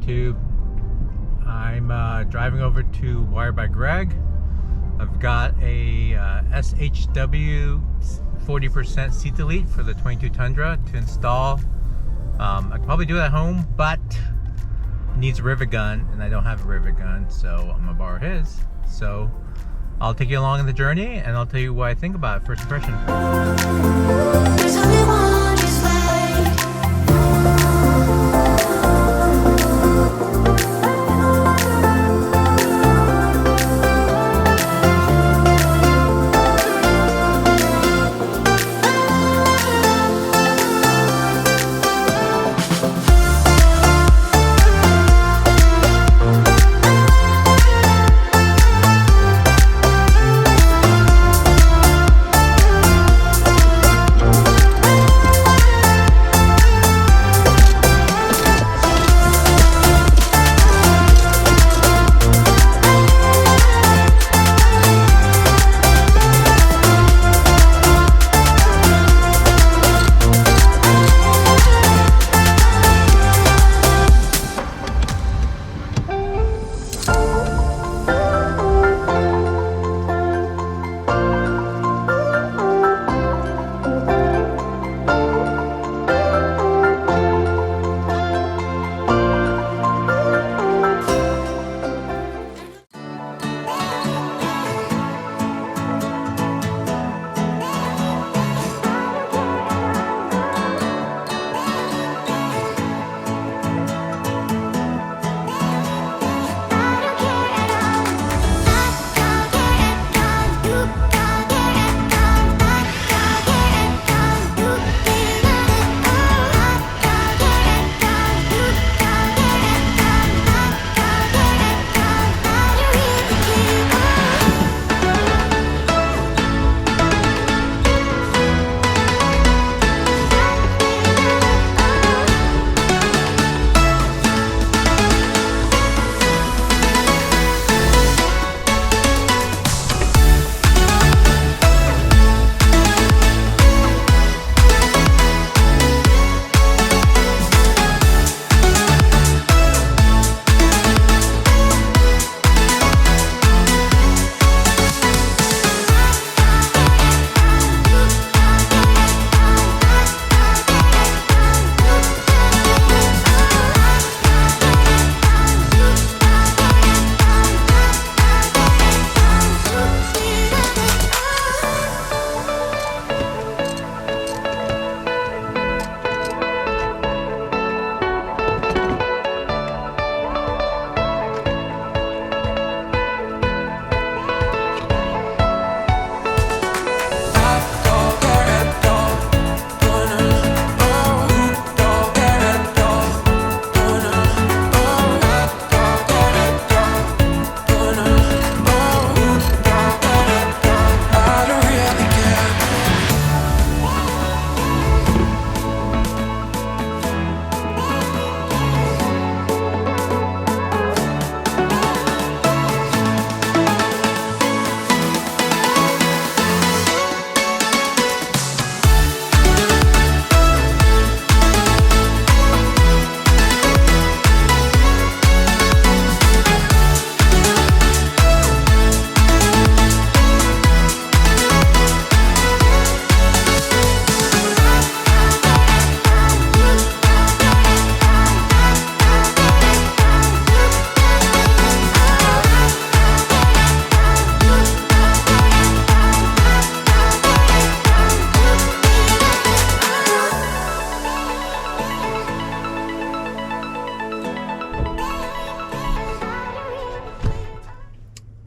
YouTube. I'm driving over to Wired by Greg. I've got a SHW 40% seat delete for the 22 Tundra to install. I could probably do it at home, but it needs a rivet gun, and I don't have a rivet gun, so I'm gonna borrow his. So I'll take you along in the journey, and I'll tell you what I think about it, first impression. There's only one is right.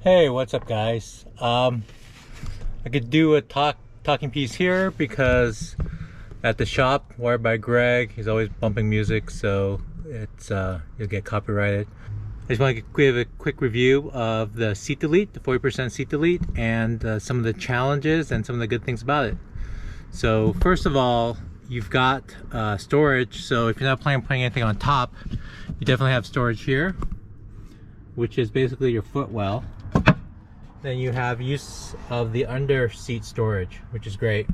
Hey, what's up guys? I could do a talking piece here because at the shop, Wired by Greg, he's always bumping music, so it's you'll get copyrighted. I just want to give a quick review of the seat delete, the 40% seat delete, and some of the challenges and some of the good things about it. So first of all, you've got storage, so if you're not planning on putting anything on top, you definitely have storage here, which is basically your footwell. Then you have use of the under seat storage, which is great.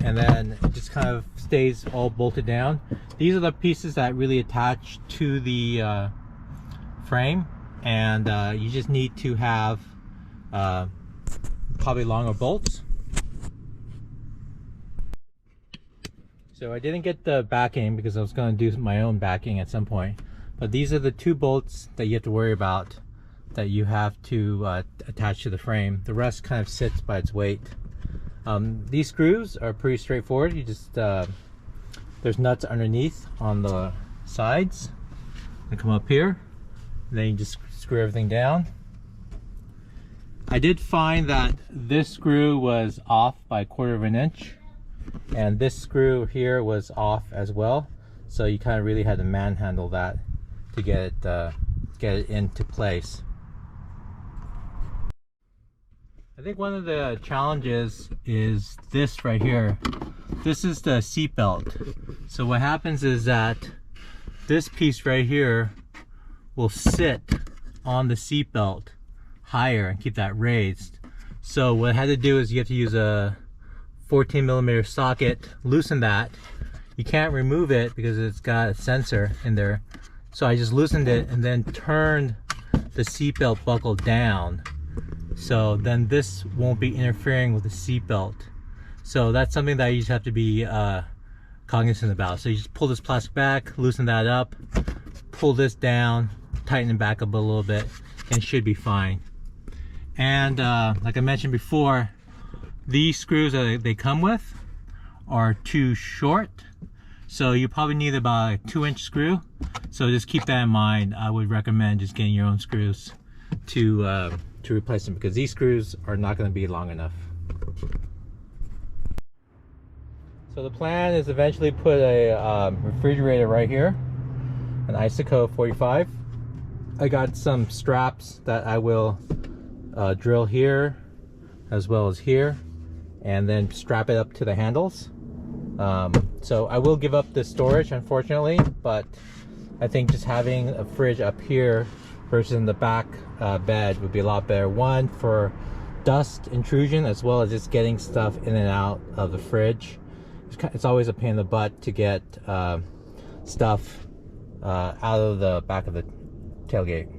and then it just kind of stays all bolted down. These are the pieces that really attach to the frame, and you just need to have probably longer bolts. So I didn't get the backing because I was going to do my own backing at some point, but these are the 2 bolts that you have to worry about that you have to attach to the frame. The rest kind of sits by its weight. These screws are pretty straightforward. You just there's nuts underneath on the sides. They come up here, and then you just screw everything down. I did find that this screw was off by 1/4 of an inch, and this screw here was off as well. So you kind of really had to manhandle that to get it into place. I think one of the challenges is this right here. This is the seat belt. So what happens is that this piece right here will sit on the seat belt higher and keep that raised. So what I had to do is you have to use a 14mm socket, loosen that. You can't remove it because it's got a sensor in there. So I just loosened it and then turned the seat belt buckle down. So then this won't be interfering with the seat belt. So that's something that you just have to be cognizant about. So you just pull this plastic back, loosen that up, pull this down, tighten it back up a little bit, and it should be fine. And like I mentioned before, these screws that they come with are too short. So you probably need about a 2-inch screw. So just keep that in mind. I would recommend just getting your own screws to replace them, because these screws are not going to be long enough. So the plan is eventually put a refrigerator right here, an Isoco 45. I got some straps that I will drill here as well as here, and then strap it up to the handles. So I will give up the storage, unfortunately, but I think just having a fridge up here versus in the back bed would be a lot better. One, for dust intrusion, as well as just getting stuff in and out of the fridge. It's always a pain in the butt to get stuff out of the back of the tailgate.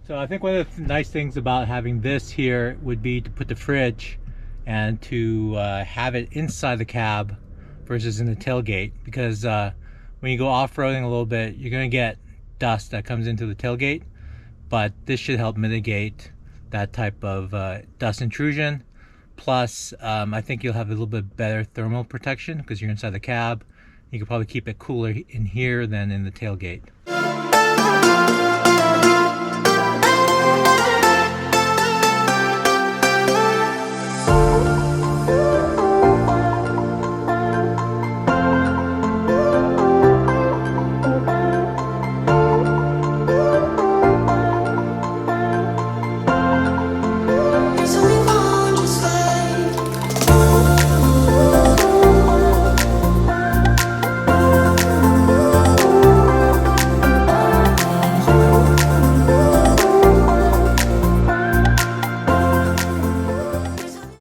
So I think one of the nice things about having this here would be to put the fridge and to have it inside the cab versus in the tailgate, because when you go off-roading a little bit, you're going to get dust that comes into the tailgate, but this should help mitigate that type of dust intrusion. Plus I think you'll have a little bit better thermal protection because you're inside the cab. You can probably keep it cooler in here than in the tailgate.